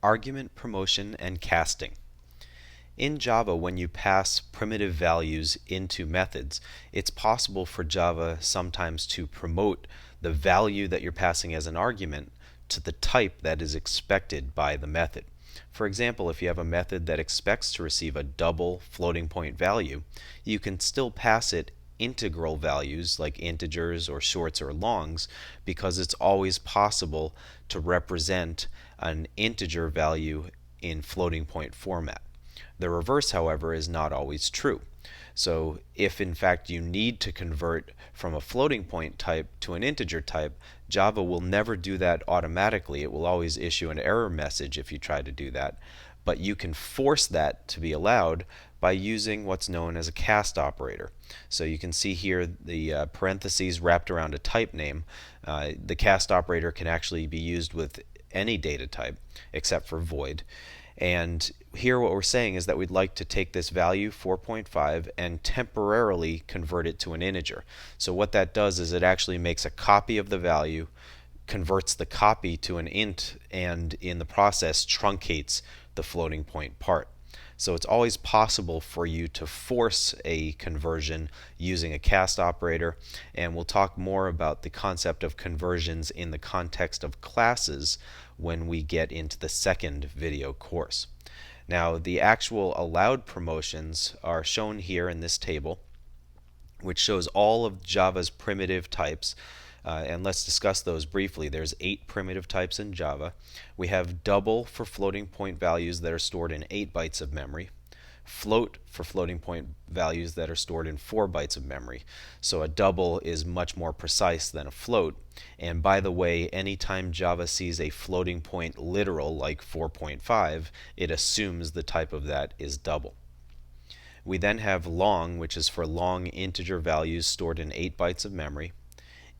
Argument promotion and casting. In Java, when you pass primitive values into methods, it's possible for Java sometimes to promote the value that you're passing as an argument to the type that is expected by the method. For example, if you have a method that expects to receive a double floating point value, you can still pass it integral values like integers or shorts or longs, because it's always possible to represent an integer value in floating point format. The reverse, however, is not always true. So if in fact you need to convert from a floating point type to an integer type, Java will never do that automatically. It will always issue an error message if you try to do that. But you can force that to be allowed by using what's known as a cast operator. So you can see here the parentheses wrapped around a type name. The cast operator can actually be used with any data type except for void. And here what we're saying is that we'd like to take this value 4.5 and temporarily convert it to an integer. So what that does is it actually makes a copy of the value, converts the copy to an int, and in the process truncates the floating point part. So it's always possible for you to force a conversion using a cast operator, and we'll talk more about the concept of conversions in the context of classes when we get into the second video course. Now, the actual allowed promotions are shown here in this table, which shows all of Java's primitive types. And let's discuss those briefly. There's 8 primitive types in Java. We have double for floating point values that are stored in 8 bytes of memory. Float for floating point values that are stored in 4 bytes of memory. So a double is much more precise than a float. And by the way, anytime Java sees a floating point literal like 4.5, it assumes the type of that is double. We then have long, which is for long integer values stored in 8 bytes of memory.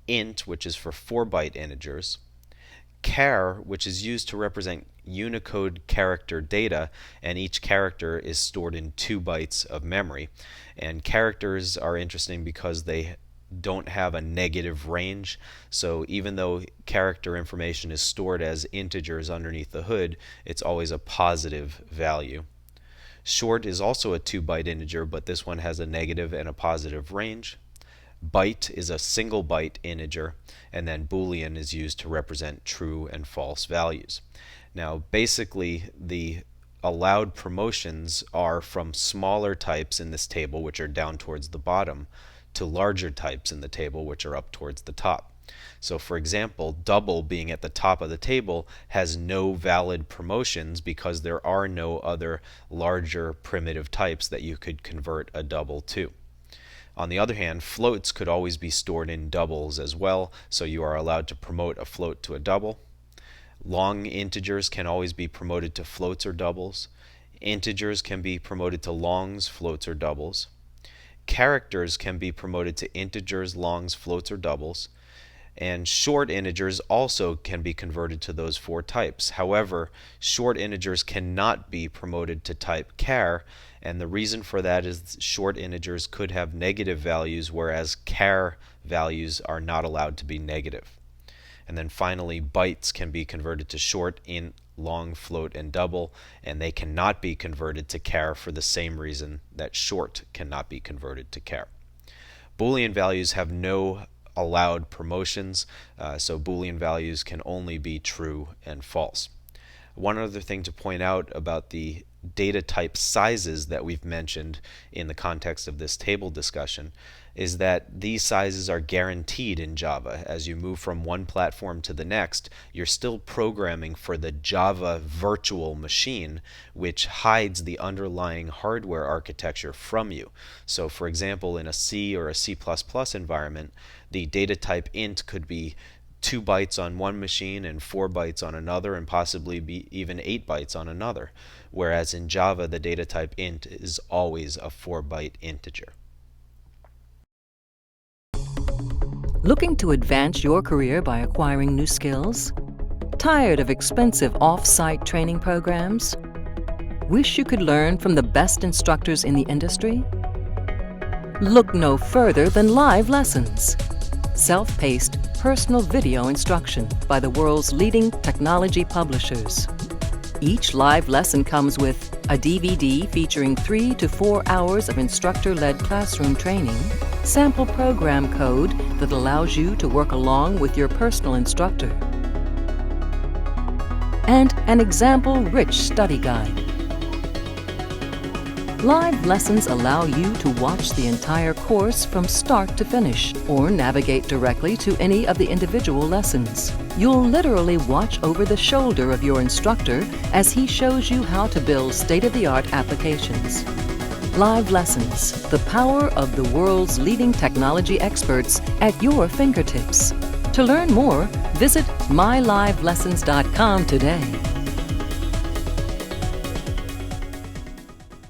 Int, which is for 4-byte integers. Char, which is used to represent Unicode character data, and each character is stored in 2 bytes of memory. And characters are interesting because they don't have a negative range, so even though character information is stored as integers underneath the hood, it's always a positive value. Short is also a 2-byte integer, but this one has a negative and a positive range. Byte is a single byte integer, and then Boolean is used to represent true and false values. Now, basically, the allowed promotions are from smaller types in this table, which are down towards the bottom, to larger types in the table, which are up towards the top. So, for example, double being at the top of the table has no valid promotions because there are no other larger primitive types that you could convert a double to. On the other hand, floats could always be stored in doubles as well, so you are allowed to promote a float to a double. Long integers can always be promoted to floats or doubles. Integers can be promoted to longs, floats, or doubles. Characters can be promoted to integers, longs, floats, or doubles. And short integers also can be converted to those 4 types. However, short integers cannot be promoted to type char, and the reason for that is short integers could have negative values, whereas char values are not allowed to be negative. And then finally, bytes can be converted to short, int, long, float, and double, and they cannot be converted to char for the same reason that short cannot be converted to char. Boolean values have no allowed promotions, so Boolean values can only be true and false. One other thing to point out about the data type sizes that we've mentioned in the context of this table discussion is that these sizes are guaranteed in Java. As you move from one platform to the next, you're still programming for the Java virtual machine, which hides the underlying hardware architecture from you. So for example, in a C or a C++ environment, the data type int could be 2 bytes on one machine and 4 bytes on another, and possibly be even 8 bytes on another. Whereas in Java, the data type int is always a 4-byte integer. Looking to advance your career by acquiring new skills? Tired of expensive off-site training programs? Wish you could learn from the best instructors in the industry? Look no further than live lessons. Self-paced, personal video instruction by the world's leading technology publishers. Each live lesson comes with a DVD featuring 3 to 4 hours of instructor-led classroom training, sample program code that allows you to work along with your personal instructor, and an example-rich study guide. Live lessons allow you to watch the entire course from start to finish, or navigate directly to any of the individual lessons. You'll literally watch over the shoulder of your instructor as he shows you how to build state-of-the-art applications. Live lessons, the power of the world's leading technology experts at your fingertips. To learn more, visit mylivelessons.com today.